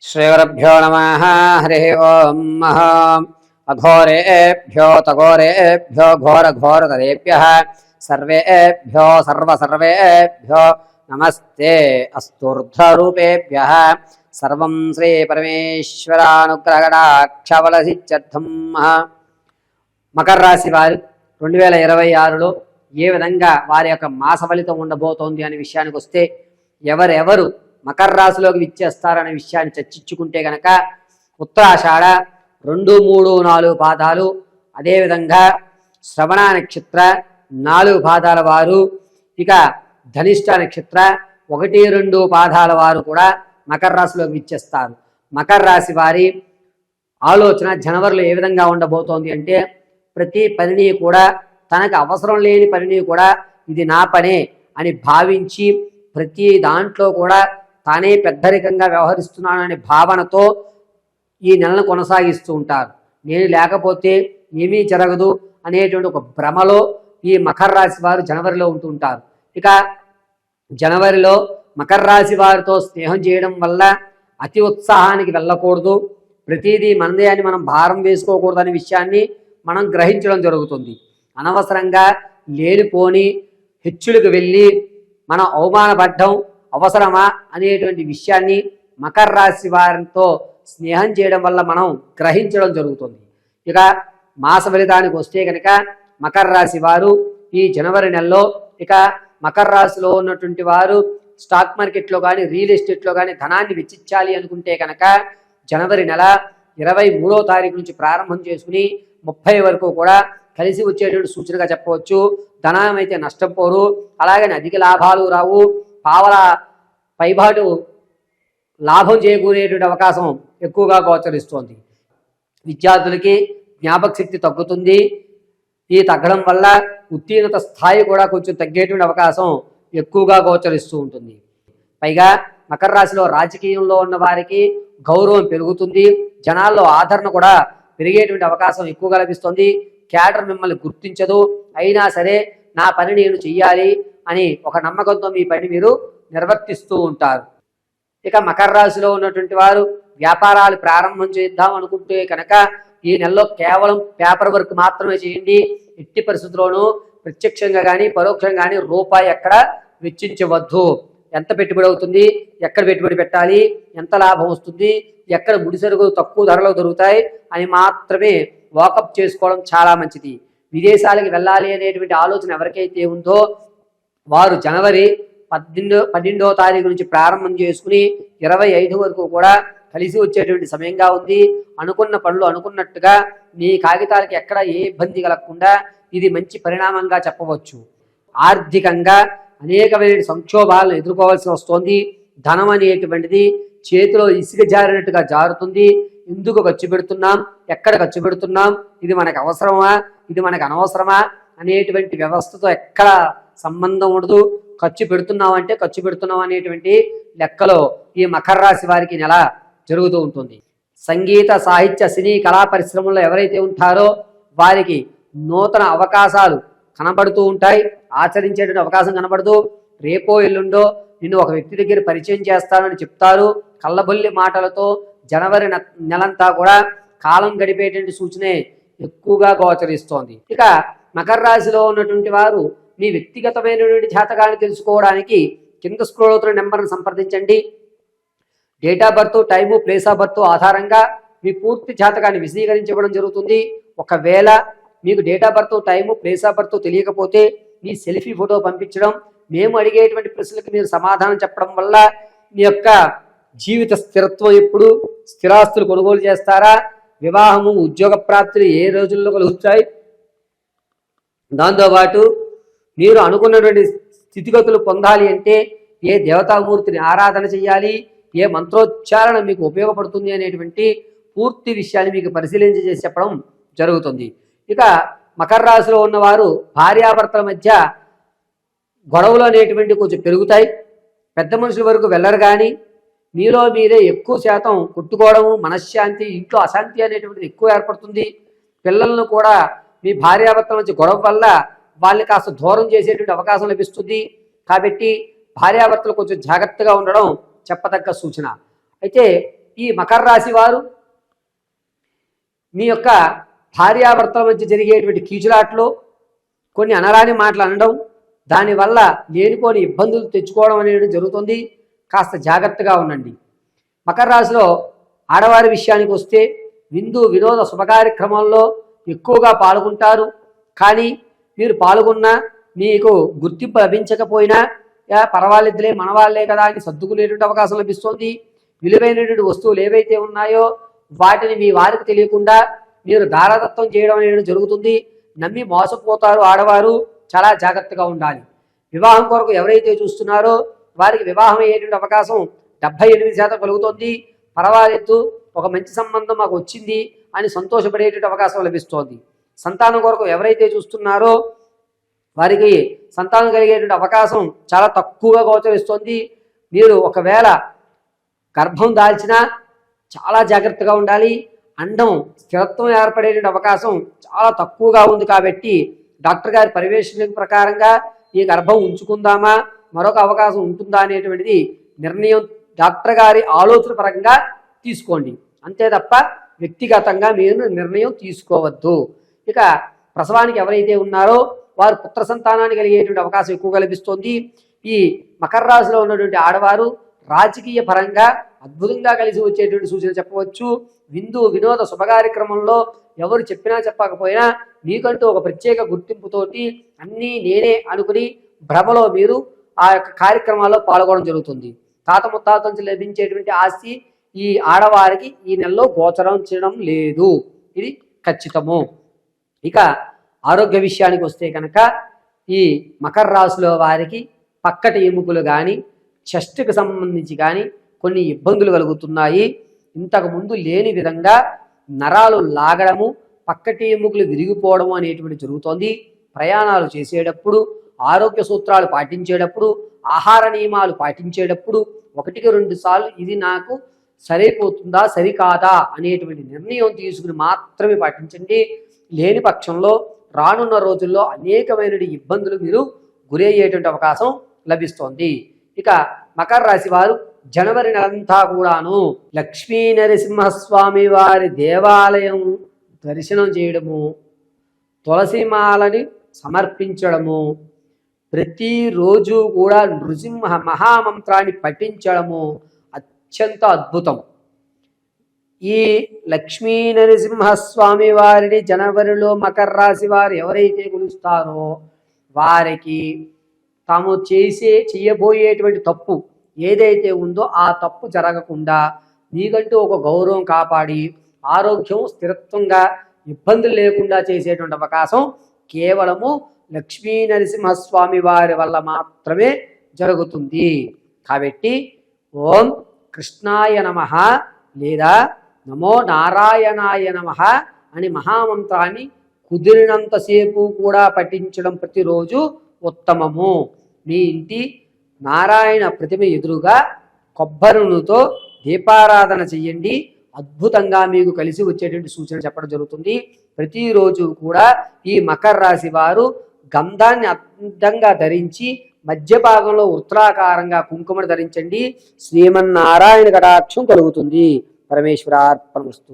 श्रीगुरुभ्यो नमः। हरि ओं। अघोरेभ्यो तघोरेभ्यो घोरघोरतरेभ्यः सर्वेभ्यो सर्वेभ्यो नमस्ते अस्तूर्ध्वरूपेभ्यः सर्वं श्री परमेश्वरानुग्रहकटाक्षबलसिद्ध्यर्थं। మకర రాశి వారు 2026లో ఏ విధంగా వారి యొక్క మాస ఫలితం ఉండబోతోంది అనే విషయానికి వస్తే, ఎవరెవరు మకర రాశిలోకి విచ్చేస్తారనే విషయాన్ని చర్చించుకుంటే గనక ఉత్తరాషాఢ 2, 3, 4 పాదాలు, అదేవిధంగా శ్రవణ నక్షత్ర 4 పాదాల వారు, ఇక ధనిష్ట నక్షత్ర 1, 2 పాదాల వారు కూడా మకర రాశిలోకి విచ్చేస్తారు. మకర రాశి వారి ఆలోచన జనవరిలో ఏ విధంగా ఉండబోతోంది అంటే, ప్రతి పనిని కూడా తనకు అవసరం లేని పనిని కూడా ఇది నా పనే అని భావించి ప్రతి దాంట్లో కూడా తానే పెద్దరికంగా వ్యవహరిస్తున్నాననే భావనతో ఈ నెలను కొనసాగిస్తూ ఉంటారు. నేను లేకపోతే ఏమీ జరగదు అనేటువంటి ఒక భ్రమలో ఈ మకర రాశి వారు జనవరిలో ఉంటుంటారు. ఇక జనవరిలో మకర రాశి వారితో స్నేహం చేయడం వల్ల అతి ఉత్సాహానికి వెళ్ళకూడదు, ప్రతిదీ మనదే అని మనం భారం వేసుకోకూడదు అనే విషయాన్ని మనం గ్రహించడం జరుగుతుంది. అనవసరంగా లేనిపోని హెచ్చులకు వెళ్ళి మనం అవమానపడ్డం అవసరమా అనేటువంటి విషయాన్ని మకర రాశి వారితో స్నేహం చేయడం వల్ల మనం గ్రహించడం జరుగుతుంది. ఇక మాస ఫలితానికి వస్తే కనుక మకర రాశి వారు ఈ జనవరి నెలలో, ఇక మకర రాశిలో ఉన్నటువంటి వారు స్టాక్ మార్కెట్లో కానీ రియల్ ఎస్టేట్లో కానీ ధనాన్ని వెచ్చించాలి అనుకుంటే కనుక జనవరి నెల 23వ తారీఖు నుంచి ప్రారంభం చేసుకుని 30 వరకు కూడా కలిసి వచ్చేటువంటి సూచనగా చెప్పవచ్చు. ధనం అయితే నష్టపోరు, అలాగని అధిక లాభాలు రావు, పావల పైబాటు లాభం చేకూరేటువంటి అవకాశం ఎక్కువగా గోచరిస్తోంది. విద్యార్థులకి జ్ఞాపక శక్తి తగ్గుతుంది. ఈ తగ్గడం వల్ల ఉత్తీర్ణత స్థాయి కూడా కొంచెం తగ్గేటువంటి అవకాశం ఎక్కువగా గోచరిస్తూ ఉంటుంది. పైగా మకర రాశిలో రాజకీయంలో ఉన్న వారికి గౌరవం పెరుగుతుంది, జనాల్లో ఆదరణ కూడా పెరిగేటువంటి అవకాశం ఎక్కువగా లభిస్తుంది. క్యాడర్ మిమ్మల్ని గుర్తించదు, అయినా సరే నా పని నేను చెయ్యాలి అని ఒక నమ్మకంతో మీ పని మీరు నిర్వర్తిస్తూ ఉంటారు. ఇక మకర రాశిలో ఉన్నటువంటి వారు వ్యాపారాలు ప్రారంభం చేద్దాం అనుకుంటే కనుక ఈ నెలలో కేవలం పేపర్ వర్క్ మాత్రమే చేయండి. ఎట్టి పరిస్థితుల్లోనూ ప్రత్యక్షంగా కానీ పరోక్షంగా కానీ రూపాయి ఎక్కడ వెచ్చించవద్దు. ఎంత పెట్టుబడి అవుతుంది, ఎక్కడ పెట్టుబడి పెట్టాలి, ఎంత లాభం వస్తుంది, ఎక్కడ ముడిసరుకులు తక్కువ ధరలో దొరుకుతాయి అని మాత్రమే వాకప్ చేసుకోవడం చాలా మంచిది. విదేశాలకు వెళ్ళాలి అనేటువంటి ఆలోచన ఎవరికైతే ఉందో వారు జనవరి 12వ తారీఖు నుంచి ప్రారంభం చేసుకుని 25 వరకు కూడా కలిసి వచ్చేటువంటి సమయంగా ఉంది. అనుకున్న పనులు అనుకున్నట్టుగా మీ కాగితాలకి ఎక్కడ ఏ ఇబ్బంది కలగకుండా ఇది మంచి పరిణామంగా చెప్పవచ్చు. ఆర్థికంగా అనేకమైన సంక్షోభాలను ఎదుర్కోవాల్సి వస్తోంది. ధనం అనేటువంటిది చేతిలో ఇసుక జారినట్టుగా జారుతుంది. ఎందుకు ఖర్చు పెడుతున్నాం, ఎక్కడ ఖర్చు పెడుతున్నాం, ఇది మనకు అవసరమా, ఇది మనకు అనవసరమా అనేటువంటి వ్యవస్థతో ఎక్కడ సంబంధం ఉండదు. ఖర్చు పెడుతున్నాం అంటే ఖర్చు పెడుతున్నాం అనేటువంటి లెక్కలో ఈ మకర రాశి వారికి నెల జరుగుతూ ఉంటుంది. సంగీత సాహిత్య సినీ కళా పరిశ్రమల్లో ఎవరైతే ఉంటారో వారికి నూతన అవకాశాలు కనబడుతూ ఉంటాయి, ఆచరించేటువంటి అవకాశం కనబడదు. రేపో ఎల్లుండో నిన్ను ఒక వ్యక్తి దగ్గర పరిచయం చేస్తానని చెప్తారు. కళ్ళబొల్లి మాటలతో జనవరి నెలంతా కూడా కాలం గడిపేటువంటి సూచనే ఎక్కువగా గోచరిస్తోంది. ఇక మకర రాశిలో ఉన్నటువంటి వారు మీ వ్యక్తిగతమైనటువంటి జాతకాన్ని తెలుసుకోవడానికి కింద స్క్రోల్ అవుతున్న నెంబర్ను సంప్రదించండి. Date of birth, time, place of birth ఆధారంగా మీ పూర్తి జాతకాన్ని విశదీకరించబడం జరుగుతుంది. ఒకవేళ మీకు date of birth, time, place of birth తెలియకపోతే మీ సెల్ఫీ ఫోటో పంపించడం, మేము అడిగేటువంటి ప్రశ్నలకు మీరు సమాధానం చెప్పడం వల్ల మీ యొక్క జీవిత స్థిరత్వం ఎప్పుడు, స్థిరాస్తులు కొనుగోలు చేస్తారా, వివాహము, ఉద్యోగ ప్రాప్తులు ఏ రోజుల్లో కలుగుతాయి, దాంతోపాటు మీరు అనుకున్నటువంటి స్థితిగతులు పొందాలి అంటే ఏ దేవతామూర్తిని ఆరాధన చేయాలి, ఏ మంత్రోచ్చారణ మీకు ఉపయోగపడుతుంది అనేటువంటి పూర్తి విషయాన్ని మీకు పరిశీలించి చేసి చెప్పడం జరుగుతుంది. ఇక మకర రాశిలో ఉన్నవారు భార్యాభర్తల మధ్య గొడవలు అనేటువంటి కొంచెం పెరుగుతాయి. పెద్ద మనుషుల వరకు వెళ్ళరు, కానీ మీలో మీరే ఎక్కువ శాతం కొట్టుకోవడము, మనశ్శాంతి, ఇంట్లో అశాంతి అనేటువంటిది ఎక్కువ ఏర్పడుతుంది. పిల్లలను కూడా మీ భార్యాభర్తల మధ్య గొడవ వల్ల వాళ్ళని కాస్త దూరం చేసేటువంటి అవకాశం లభిస్తుంది. కాబట్టి భార్యాభర్తలు కొంచెం జాగ్రత్తగా ఉండడం చెప్పదగ్గ సూచన. అయితే ఈ మకర రాశి వారు మీ యొక్క భార్యాభర్తల మధ్య జరిగేటువంటి కీచులాట్లో కొన్ని అనరాని మాటలు అనడం, దానివల్ల లేనిపోని ఇబ్బందులు తెచ్చుకోవడం అనేది జరుగుతుంది. కాస్త జాగ్రత్తగా ఉండండి. మకర రాశిలో ఆడవారి విషయానికి వస్తే విందు వినోద శుభకార్యక్రమాల్లో ఎక్కువగా పాల్గొంటారు. కానీ మీరు పాల్గొన్నా మీకు గుర్తింపు లభించకపోయినా పర్వాలేదులే మనవాళ్లే కదా అని సర్దుకునేటువంటి అవకాశం లభిస్తుంది. విలువైనటువంటి వస్తువులు ఏవైతే ఉన్నాయో వాటిని మీ వారికి తెలియకుండా మీరు దారదత్తం చేయడం అనేది జరుగుతుంది. నమ్మి మోసపోతారు ఆడవారు. చాలా జాగ్రత్తగా ఉండాలి. వివాహం కొరకు ఎవరైతే చూస్తున్నారో వారికి వివాహం అయ్యేటువంటి అవకాశం 78% కలుగుతుంది. పర్వాలేదు, ఒక మంచి సంబంధం మాకు వచ్చింది అని సంతోషపడేటువంటి అవకాశం లభిస్తోంది. సంతానం కొరకు ఎవరైతే చూస్తున్నారో వారికి సంతానం కలిగేటువంటి అవకాశం చాలా తక్కువగా గోచరిస్తోంది. మీరు ఒకవేళ గర్భం దాల్చినా చాలా జాగ్రత్తగా ఉండాలి. అండం స్థిరత్వం ఏర్పడేటువంటి అవకాశం చాలా తక్కువగా ఉంది. కాబట్టి డాక్టర్ గారి పర్యవేక్షణ ప్రకారంగా ఈ గర్భం ఉంచుకుందామా, మరొక అవకాశం ఉంటుందా అనేటువంటిది నిర్ణయం డాక్టర్ గారి ఆలోచన పరంగా తీసుకోండి. అంతే తప్ప వ్యక్తిగతంగా మీరు నిర్ణయం తీసుకోవద్దు. ఇక ప్రసవానికి ఎవరైతే ఉన్నారో వారు పుత్ర సంతానాన్ని కలిగేటువంటి అవకాశం ఎక్కువగా లభిస్తుంది. ఈ మకర రాశిలో ఉన్నటువంటి ఆడవారు రాజకీయ పరంగా అద్భుతంగా కలిసి వచ్చేటువంటి సూచన చెప్పవచ్చు. విందు వినోద శుభకార్యక్రమంలో ఎవరు చెప్పినా చెప్పకపోయినా మీకంటూ ఒక ప్రత్యేక గుర్తింపుతోటి అన్నీ నేనే అనుకుని భ్రమలో మీరు ఆ యొక్క కార్యక్రమాల్లో పాల్గొనడం జరుగుతుంది. తాత ముత్తాత నుంచి లభించేటువంటి ఆస్తి ఈ ఆడవారికి ఈ నెలలో గోచరం చేయడం లేదు. ఇది ఖచ్చితము. ఇక ఆరోగ్య విషయానికి వస్తే కనుక ఈ మకర రాశిలో వారికి పక్కటి ఎముకలు కానీ చెస్ట్కి సంబంధించి కానీ కొన్ని ఇబ్బందులు కలుగుతున్నాయి. ఇంతకు ముందు లేని విధంగా నరాలు లాగడము, పక్కటి ఎముకలు విరిగిపోవడము అనేటువంటి జరుగుతోంది. ప్రయాణాలు చేసేటప్పుడు, ఆరోగ్య సూత్రాలు పాటించేటప్పుడు, ఆహార నియమాలు పాటించేటప్పుడు 1-2 సార్లు ఇది నాకు సరిపోతుందా సరికాదా అనేటువంటి నిర్ణయం తీసుకుని మాత్రమే పాటించండి. లేని పక్షంలో రానున్న రోజుల్లో అనేకమైన ఇబ్బందులు మీరు గురయ్యేటువంటి అవకాశం లభిస్తోంది. ఇక మకర రాశి వారు జనవరి నెలంతా కూడాను లక్ష్మీ నరసింహస్వామి వారి దేవాలయం దర్శనం చేయడము, తులసిమాలని సమర్పించడము, ప్రతిరోజు కూడా నృసింహ మహామంత్రాన్ని పఠించడము అత్యంత అద్భుతం. ఈ లక్ష్మీ నరసింహస్వామి వారిని జనవరిలో మకర రాశి వారు ఎవరైతే కొలుస్తారో వారికి తాము చేయబోయేటువంటి తప్పు ఏదైతే ఉందో ఆ తప్పు జరగకుండా మీకంటూ ఒక గౌరవం కాపాడి ఆరోగ్యం స్థిరత్వంగా ఇబ్బందులు లేకుండా చేసేటువంటి అవకాశం కేవలము లక్ష్మీ నరసింహస్వామి వారి వల్ల మాత్రమే జరుగుతుంది. కాబట్టి ఓం కృష్ణాయ నమః లేదా నమో నారాయణాయ నమః అని మహామంత్రాన్ని కుదిరినంతసేపు కూడా పఠించడం ప్రతిరోజు ఉత్తమము. మీ ఇంటి నారాయణ ప్రతిమ ఎదురుగా కొబ్బరి నూనెతో దీపారాధన చెయ్యండి. అద్భుతంగా మీకు కలిసి వచ్చేటువంటి సూచన చెప్పడం జరుగుతుంది. ప్రతిరోజు కూడా ఈ మకర రాశి వారు గంధాన్ని అందంగా ధరించి మధ్య భాగంలో వృత్తాకారంగా కుంకుమను ధరించండి. శ్రీమన్నారాయణ కటాక్షం కలుగుతుంది. పరమేశ్వరార్పణమస్తు.